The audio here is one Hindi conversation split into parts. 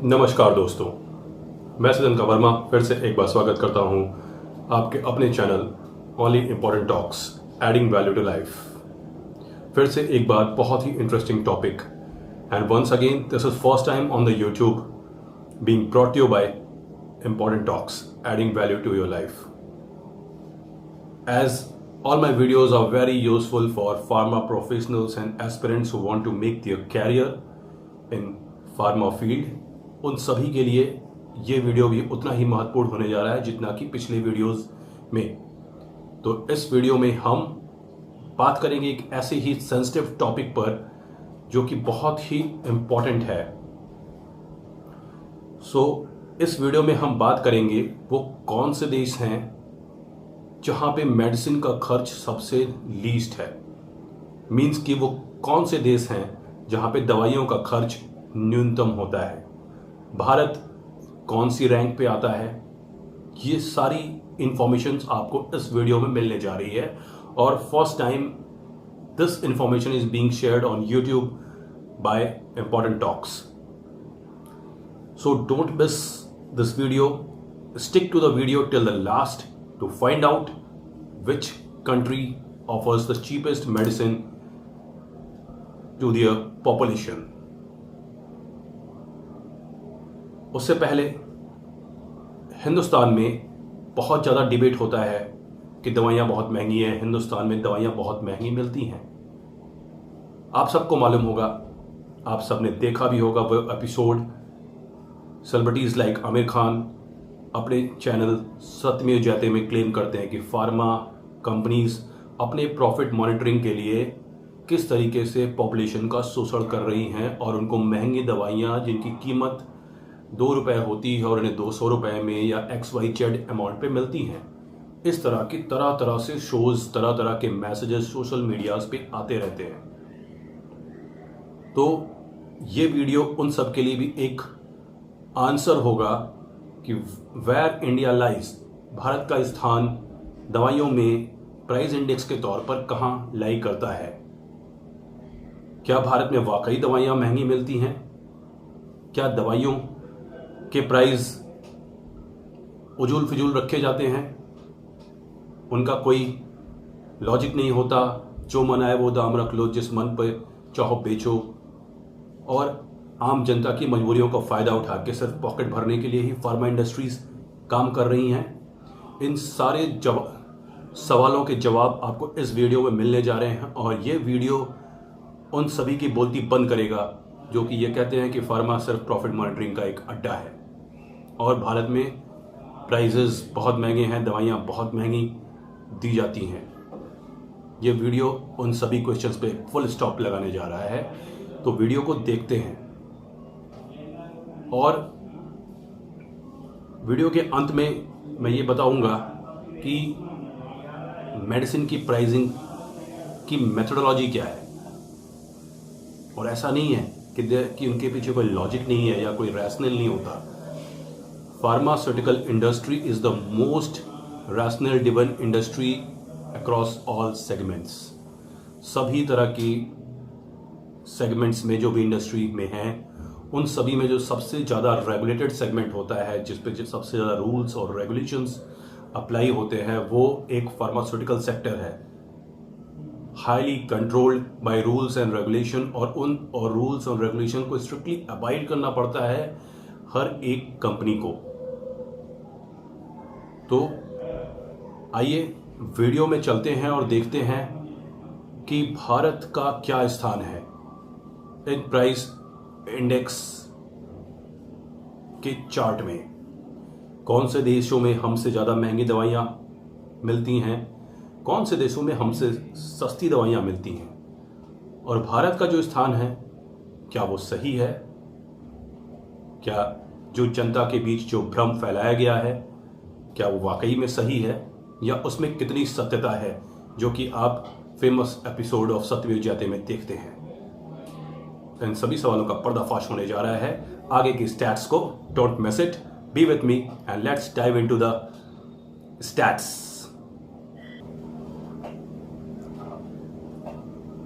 नमस्कार दोस्तों, मैं सदन का वर्मा फिर से एक बार स्वागत करता हूं आपके अपने channel only important talks adding value to life. फिर से एक बार बहुत ही interesting topic and once again this is first time on the YouTube being brought you by important talks adding value to your life. As all my videos are very useful for pharma professionals and aspirants who want to make their career in pharma field, उन सभी के लिए ये वीडियो भी उतना ही महत्वपूर्ण होने जा रहा है जितना कि पिछले वीडियोस में। तो इस वीडियो में हम बात करेंगे एक ऐसे ही सेंसिटिव टॉपिक पर जो कि बहुत ही इम्पोर्टेंट है। इस वीडियो में हम बात करेंगे वो कौन से देश हैं जहां पे मेडिसिन का खर्च सबसे लीस्ट है। मींस कि वो कौन से देश हैं जहां पे दवाइयों का खर्च न्यूनतम होता है। भारत कौन सी रैंक पे आता है, ये सारी इंफॉर्मेशंस आपको इस वीडियो में मिलने जा रही है। और first time this information is being shared on YouTube by important talks. So don't miss this video, stick to the video till the last to find out which country offers the cheapest medicine to their population. उससे पहले हिंदुस्तान में बहुत ज़्यादा डिबेट होता है कि दवाइयाँ बहुत महंगी हैं, हिंदुस्तान में दवाइयाँ बहुत महंगी मिलती हैं। आप सबको मालूम होगा, आप सबने देखा भी होगा वो episode, celebrities like Aamir Khan अपने चैनल सत्यमेव जयते में क्लेम करते हैं कि फार्मा कंपनीज अपने प्रॉफिट मॉनिटरिंग के लिए किस तरीके से पॉपुलेशन का शोषण कर रही हैं और उनको महंगी दवाइयाँ जिनकी कीमत 2 रुपये होती है और उन्हें 200 रुपये में या XYZ अमाउंट पे मिलती हैं। इस तरह की तरह तरह से शोज, तरह तरह के मैसेजेस सोशल मीडियाज पे आते रहते हैं। तो ये वीडियो उन सब के लिए भी एक आंसर होगा कि वेयर इंडिया लाइज, भारत का स्थान दवाइयों में प्राइस इंडेक्स के तौर पर कहाँ लाई करता है। क्या भारत में वाकई दवाइयाँ महंगी मिलती हैं? क्या दवाइयों के प्राइस उजूल फिजूल रखे जाते हैं? उनका कोई लॉजिक नहीं होता, जो मन आए वो दाम रख लो, जिस मन पे चाहो बेचो, और आम जनता की मजबूरियों का फ़ायदा उठा के सिर्फ पॉकेट भरने के लिए ही फार्मा इंडस्ट्रीज काम कर रही हैं। इन सारे सवालों के जवाब आपको इस वीडियो में मिलने जा रहे हैं। और ये वीडियो उन सभी की बोलती बंद करेगा जो कि ये कहते हैं कि फार्मा सिर्फ प्रॉफिट मॉनिटरिंग का एक अड्डा है और भारत में प्राइजेस बहुत महंगे हैं, दवाइयाँ बहुत महंगी दी जाती हैं। ये वीडियो उन सभी क्वेश्चंस पे फुल स्टॉप लगाने जा रहा है। तो वीडियो को देखते हैं और वीडियो के अंत में मैं ये बताऊंगा कि मेडिसिन की प्राइसिंग की मेथोडोलॉजी क्या है। और ऐसा नहीं है कि उनके पीछे कोई लॉजिक नहीं है या कोई रैशनल नहीं होता। Pharmaceutical industry is the most rational driven industry across all segments. सभी तरह की सेगमेंट्स में जो भी इंडस्ट्री में हैं, उन सभी में जो सबसे ज़्यादा रेगुलेटेड सेगमेंट होता है, जिस पे सबसे ज़्यादा रूल्स और रेगुलेशंस अप्लाई होते हैं, वो एक फार्मास्यूटिकल सेक्टर है। Highly controlled by rules and regulation, और रूल्स और रेगुलेशन को स्ट्रिक्टली अबाइड करना पड़ता है हर एक कंपनी को। तो आइए वीडियो में चलते हैं और देखते हैं कि भारत का क्या स्थान है इन प्राइस इंडेक्स के चार्ट में। कौन से देशों में हमसे ज़्यादा महंगी दवाइयाँ मिलती हैं, कौन से देशों में हमसे सस्ती दवाइयाँ मिलती हैं, और भारत का जो स्थान है क्या वो सही है? क्या जो जनता के बीच जो भ्रम फैलाया गया है क्या वो वाकई में सही है, या उसमें कितनी सत्यता है, जो कि आप फेमस एपिसोड ऑफ सत्यमेव जयते में देखते हैं। इन सभी सवालों का पर्दाफाश होने जा रहा है। आगे की स्टैट्स को don't miss it, Be with me and let's dive into the stats.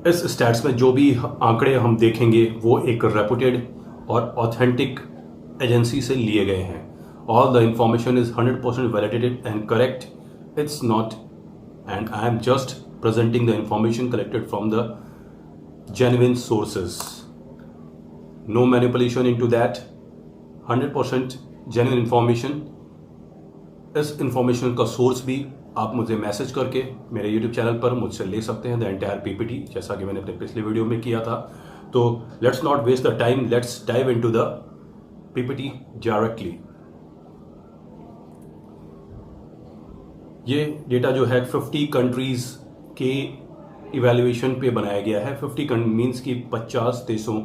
इस स्टैट्स में जो भी आंकड़े हम देखेंगे वो एक रेपुटेड और ऑथेंटिक एजेंसी से लिए गए हैं. All the information is 100% validated and correct. It's not, and I am just presenting the information collected from the genuine sources. No manipulation into that. 100% genuine information. इस इंफॉर्मेशन का सोर्स भी आप मुझे मैसेज करके मेरे यूट्यूब चैनल पर मुझसे ले सकते हैं, द एंटायर पीपीटी, जैसा कि मैंने अपने पिछले वीडियो में किया था. तो let's not waste the time, let's dive into the PPT directly. ये डेटा जो है 50 कंट्रीज के इवैल्यूएशन पे बनाया गया है. 50 मीन्स कि 50 देशों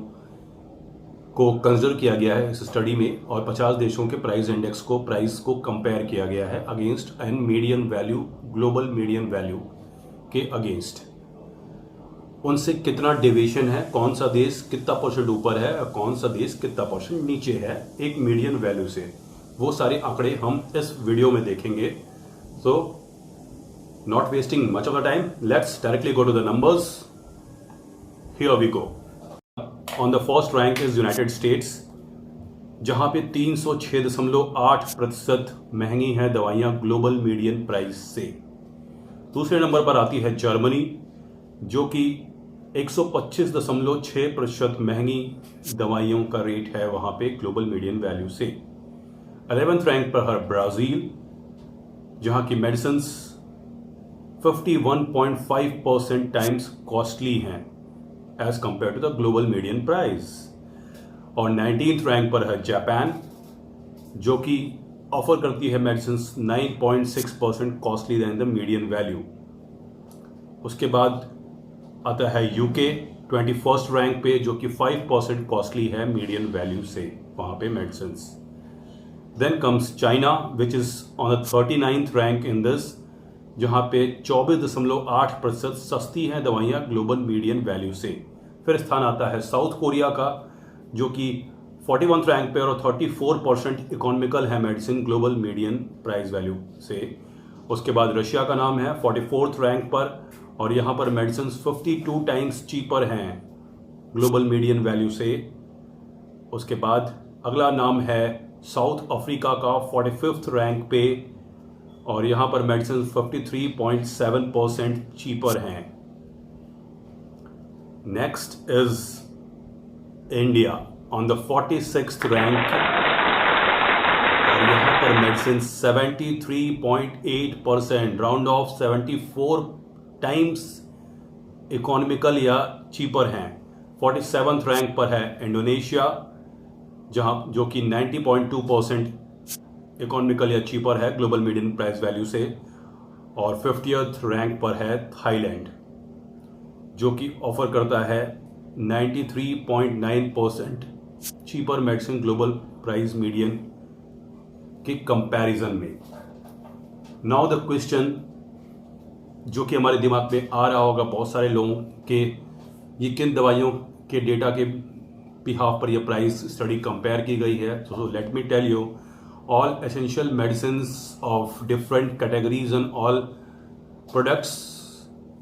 को कंसिडर किया गया है इस स्टडी में, और 50 देशों के प्राइस इंडेक्स को प्राइस को कंपेयर किया गया है against an median value, global median value के अगेंस्ट. उनसे कितना डेविएशन है, कौन सा देश कितना परसेंट ऊपर है और कौन सा देश कितना परसेंट नीचे है एक मीडियन वैल्यू से, वो सारे आंकड़े हम इस वीडियो में देखेंगे. So not wasting much of the time, let's directly go to the numbers. Here we go. On the first rank is United States, जहां पे 306.8% महंगी हैं दवाइयां ग्लोबल मीडियन प्राइस से. दूसरे नंबर पर आती है जर्मनी, जो कि 125.6% महंगी दवाइयों का रेट है वहां पे ग्लोबल मीडियन वैल्यू से. 11th रैंक पर है ब्राजील, जहां की मेडिसिन 51.5% टाइम्स कॉस्टली हैं as compare to the global median price. और 19th रैंक पर है जापान, जो कि ऑफर करती है medicine 9.6% costly than the median value. उसके बाद आता है यूके 21st रैंक पे, जो कि 5% कॉस्टली है मीडियन वैल्यू से वहां पे medicine. Then comes China which is on the 39th rank in this, जहां पे 24.8% सस्ती हैं दवाइयां ग्लोबल मीडियन वैल्यू से. फिर स्थान आता है साउथ कोरिया का, जो कि 41th रैंक पे और 34% इकोनॉमिकल है medicine global median price value से. उसके बाद रशिया का नाम है 44th रैंक पर, और यहाँ पर मेडिसिन 52 टाइम्स चीपर हैं ग्लोबल मीडियन वैल्यू से. उसके बाद अगला नाम है साउथ अफ्रीका का 45th रैंक पे, और यहाँ पर मेडिसिन 53.7% चीपर हैं. Next is India on the 46th rank, और यहाँ पर medicine 73.8%, round of 74 times economical या चीपर हैं. 47th रैंक पर है इंडोनेशिया, जो कि 90.2% इकोनॉमिकल या चीपर है ग्लोबल मीडियन प्राइस वैल्यू से. और 50th रैंक पर है थाईलैंड, जो कि ऑफर करता है 93.9% cheaper medicine global price median के कंपैरिजन में. नाउ द क्वेश्चन जो कि हमारे दिमाग में आ रहा होगा बहुत सारे लोगों के, ये किन दवाइयों के डेटा के बिहाफ पर यह प्राइस स्टडी कंपेयर की गई है. So let me tell you, all essential medicines of different categories and all products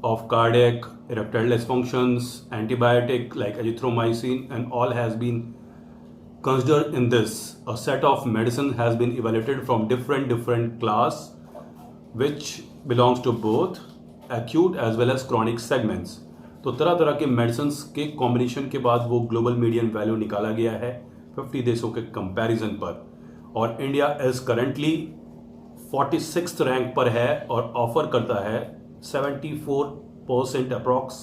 of cardiac, erectile dysfunctions, antibiotic like azithromycin, and all has been considered in this. A set of medicine has been evaluated from different class, which belongs to both acute as well as chronic segments. तो तरह तरह के मेडिसिन के कॉम्बिनेशन के बाद वो ग्लोबल मीडियन वैल्यू निकाला गया है 50 देशों के कंपैरिजन पर. और India is currently 46th rank पर है और ऑफर करता है 74% अप्रॉक्स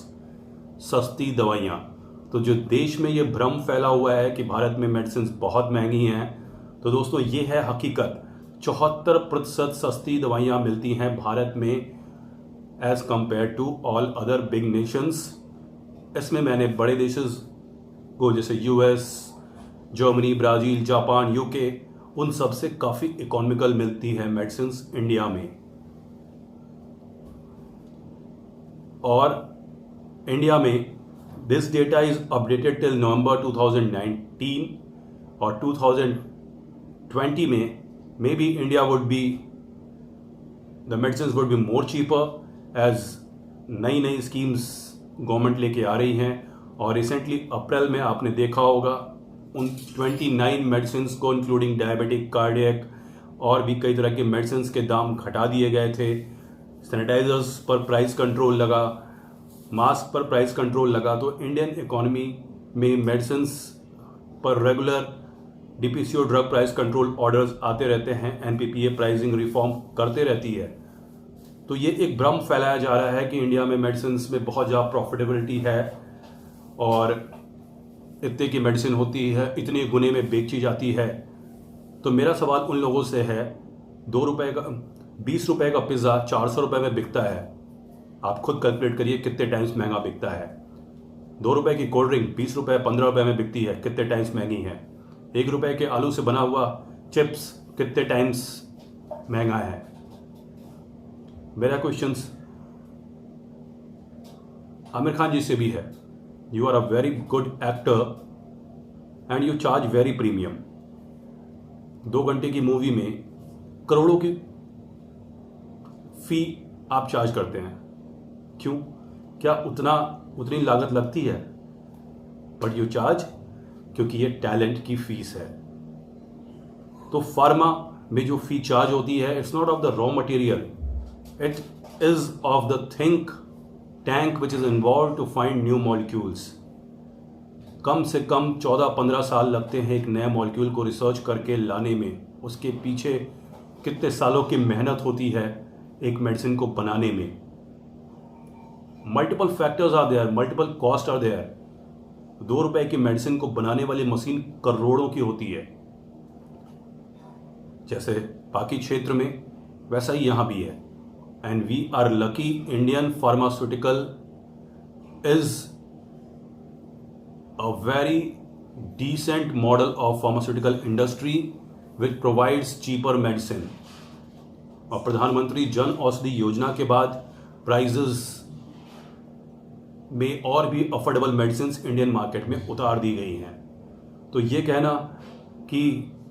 सस्ती दवाइयाँ. तो जो देश में ये भ्रम फैला हुआ है कि भारत में मेडिसिन बहुत महंगी हैं, तो दोस्तों ये है हकीकत. 74% सस्ती दवाइयाँ मिलती हैं भारत में as compare to all other big nations. इसमें मैंने बड़े देशेस को जैसे US, Germany, Brazil, Japan, UK, उन सब से काफ़ी इकोनॉमिकल मिलती है मेडिसिन इंडिया में. और इंडिया में this data is updated till नवंबर 2019 और 2020 में maybe India would be, the medicines would be more cheaper as नई नई स्कीम्स गवर्नमेंट लेके आ रही हैं। और रिसेंटली अप्रैल में आपने देखा होगा उन 29 मेडिसिन को इंक्लूडिंग डायबिटिक, कार्डियक और भी कई तरह के मेडिसिन के दाम घटा दिए गए थे। सैनिटाइजर्स पर प्राइस कंट्रोल लगा, मास्क पर प्राइस कंट्रोल लगा। तो इंडियन इकोनॉमी में मेडिसिन पर regular DPCO drug price control orders आते रहते हैं, एनपीपीए प्राइसिंग रिफॉर्म करते रहती है। तो ये एक भ्रम फैलाया जा रहा है कि इंडिया में मेडिसिन में बहुत ज़्यादा प्रॉफिटेबिलिटी है और इतने की मेडिसिन होती है, इतने गुने में बेची जाती है। तो मेरा सवाल उन लोगों से है, 2 रुपए का 20 रुपए का पिज़्ज़ा 400 रुपए में बिकता है। आप खुद कैलकुलेट करिए कितने टाइम्स महंगा बिकता है। 2 रुपए की कोल्ड ड्रिंक 20 रुपए 15 रुपए में बिकती है, कितने टाइम्स महंगी है। 1 रुपए के आलू से बना हुआ चिप्स कितने टाइम्स महंगा है। मेरा क्वेश्चन आमिर खान जी से भी है। You are a very good actor and you charge very premium. 2 घंटे की मूवी में करोड़ों की फी आप चार्ज करते हैं, क्यों? क्या उतनी लागत लगती है? बट यू चार्ज क्योंकि ये टैलेंट की फीस है। तो फार्मा में जो फी चार्ज होती है, it's not of the raw material, it is of the think tank which is involved to find new molecules। कम से कम 14-15 साल लगते हैं एक नए मॉलिक्यूल को रिसर्च करके लाने में। उसके पीछे कितने सालों की मेहनत होती है एक मेडिसिन को बनाने में। Multiple factors are there, multiple cost are there. 2 रुपए की मेडिसिन को बनाने वाली मशीन करोड़ों की होती है। जैसे बाकी क्षेत्र में वैसा ही यहां भी है। And we are lucky Indian pharmaceutical is a very decent model of pharmaceutical industry which provides cheaper medicine। और प्रधानमंत्री जन औषधि योजना के बाद प्राइजेस में और भी अफोर्डेबल मेडिसिन इंडियन मार्केट में उतार दी गई हैं। तो ये कहना कि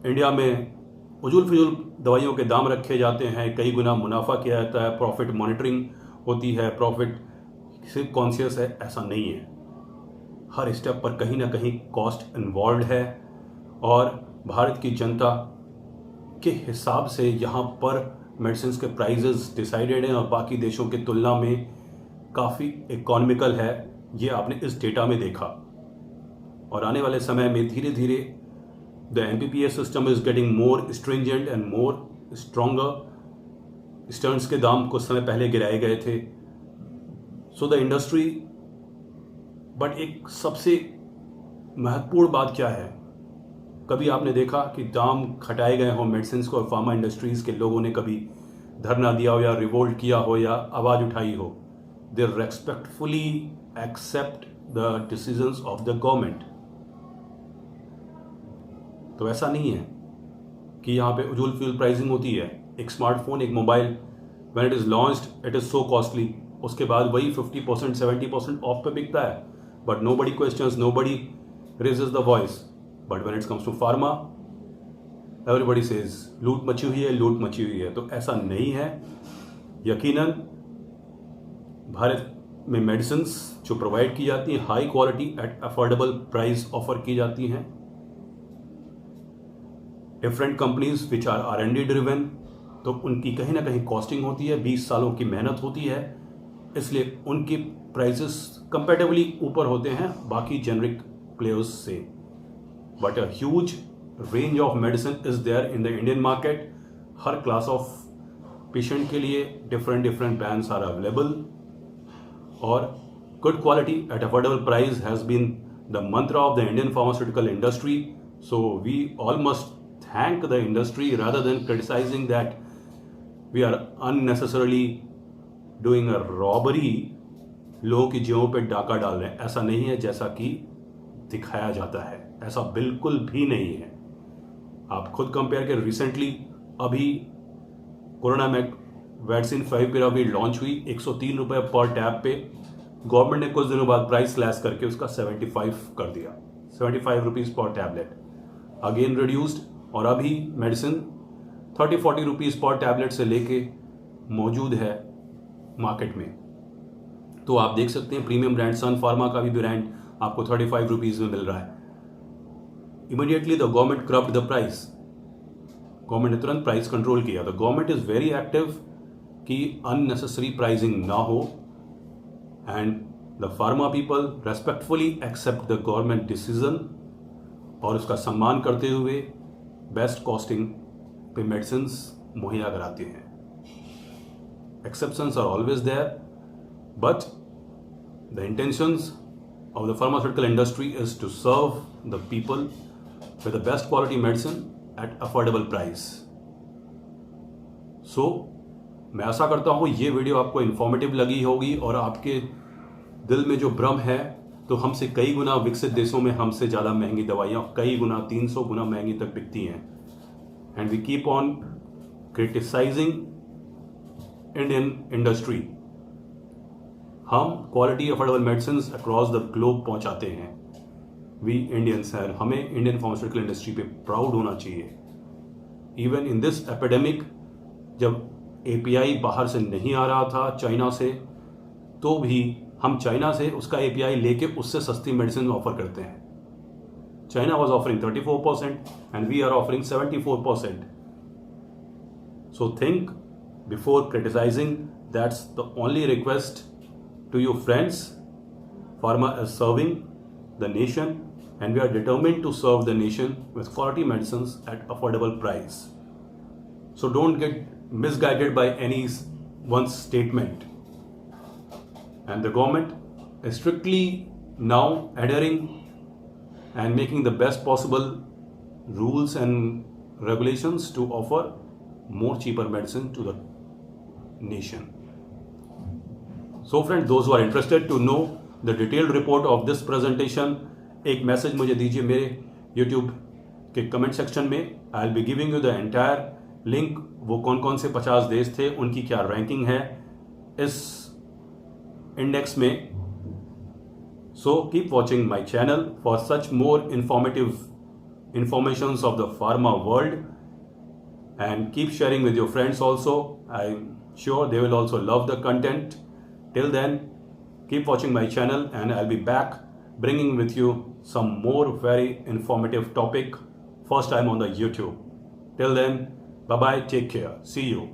इंडिया में उजुल फिजुल दवाइयों के दाम रखे जाते हैं, कई गुना मुनाफा किया जाता है, प्रॉफिट मॉनिटरिंग होती है, प्रॉफिट से कॉन्शियस है, ऐसा नहीं है। हर स्टेप पर कहीं ना कहीं कॉस्ट इन्वॉल्व है और भारत की जनता के हिसाब से यहाँ पर मेडिसिन के प्राइजेस डिसाइडेड हैं और बाकी देशों की तुलना में काफ़ी इकोनॉमिकल है। ये आपने इस डेटा में देखा। और आने वाले समय में धीरे धीरे the NPPA system is getting more stringent and more stronger। Sterns के दाम कुछ समय पहले गिराए गए थे। सो द इंडस्ट्री, बट एक सबसे महत्वपूर्ण बात क्या है, कभी आपने देखा कि दाम घटाए गए हों मेडिसिन को और फार्मा इंडस्ट्रीज के लोगों ने कभी धरना दिया हो या रिवोल्ट किया हो या आवाज़ उठाई हो? They respectfully accept the decisions of the government. तो ऐसा नहीं है कि यहाँ पे उजुल फ्यूल प्राइसिंग होती है। एक स्मार्टफोन, एक mobile, when it is launched it is so costly, उसके बाद वही 50% 70% ऑफ पे बिकता है, but nobody questions, nobody raises the voice. But when it's comes to pharma everybody says लूट मची हुई है, लूट मची हुई है। तो ऐसा नहीं है। यकीनन भारत में मेडिसिन जो प्रोवाइड की जाती हैं high quality at affordable price offer की जाती हैं। Different companies which are R&D driven, तो उनकी कहीं ना कहीं कॉस्टिंग होती है, 20 सालों की मेहनत होती है, इसलिए उनकी प्राइसेस कंपैरेटिवली ऊपर होते हैं बाकी जेनरिक प्लेयर्स से। But a huge range of medicine is there in the Indian market. हर क्लास ऑफ पेशेंट के लिए डिफरेंट ब्रांड्स आर अवेलेबल और good quality at affordable price has been the mantra of the Indian pharmaceutical industry. So we all must thank the industry rather than criticizing that we are unnecessarily doing a robbery, लोगों की जेबों पे डाका डाल रहे हैं। ऐसा नहीं है जैसा कि दिखाया जाता है, ऐसा बिल्कुल भी नहीं है। आप खुद कंपेयर करें, रिसेंटली अभी कोरोना में वैक्सीन 5 लॉन्च हुई, 103 रुपये पर टैब पे। गवर्नमेंट ने कुछ दिनों बाद प्राइस स्लैश करके उसका 75 कर दिया, 75 रुपीज़ पर टैबलेट, अगेन रिड्यूस्ड। और अभी मेडिसिन 30-40 रुपीज़ पर टैबलेट से लेके मौजूद है मार्केट में। तो आप देख सकते हैं प्रीमियम ब्रांड सन फार्मा का भी ब्रांड आपको 35 रुपीज़ में मिल रहा है। Immediately the government curbed the price, government ने तुरंत प्राइस कंट्रोल किया। The government is very active कि अननेसेसरी प्राइसिंग ना हो, and the pharma people respectfully accept the government decision और उसका सम्मान करते हुए बेस्ट कॉस्टिंग पे मेडिसिन मुहैया कराते हैं। Exceptions are always there, but the intentions of the pharmaceutical industry is to serve the people with the best quality medicine at affordable price. So, मैं आशा करता हूँ ये वीडियो आपको इन्फॉर्मेटिव लगी होगी और आपके दिल में जो भ्रम है, तो हमसे कई गुना विकसित देशों में हमसे ज़्यादा महंगी दवाइयाँ कई गुना 300 गुना महंगी तक बिकती हैं, and we keep on criticising Indian industry. हम quality affordable medicine across the globe पहुंचाते हैं। वी इंडियंस हैं, हमें इंडियन फार्मास्यूटिकल इंडस्ट्री पे प्राउड होना चाहिए। इवन इन दिस एपिडेमिक, जब एपीआई बाहर से नहीं आ रहा था चाइना से, तो भी हम चाइना से उसका एपीआई लेके उससे सस्ती मेडिसिन ऑफर करते हैं। China was offering 34% and we are offering 74%. So think before criticising, that's the only request to your friends. Pharma is serving the nation, and we are determined to serve the nation with quality medicines at affordable price. So don't get misguided by any one's statement. And the government is strictly now adhering and making the best possible rules and regulations to offer more cheaper medicine to the nation. So friends, those who are interested to know the detailed report of this presentation, एक मैसेज मुझे दीजिए मेरे YouTube के कमेंट सेक्शन में। I will be giving you the entire link, वो कौन कौन से 50 देश थे, उनकी क्या रैंकिंग है इस इंडेक्स में। So keep watching my channel for such more informative informations of the pharma world, and keep sharing with your friends also. I'm sure they will also love the content. Till then, keep watching my channel, and I'll be back bringing with you some more very informative topic first time on the YouTube. Till then, bye bye, take care, see you.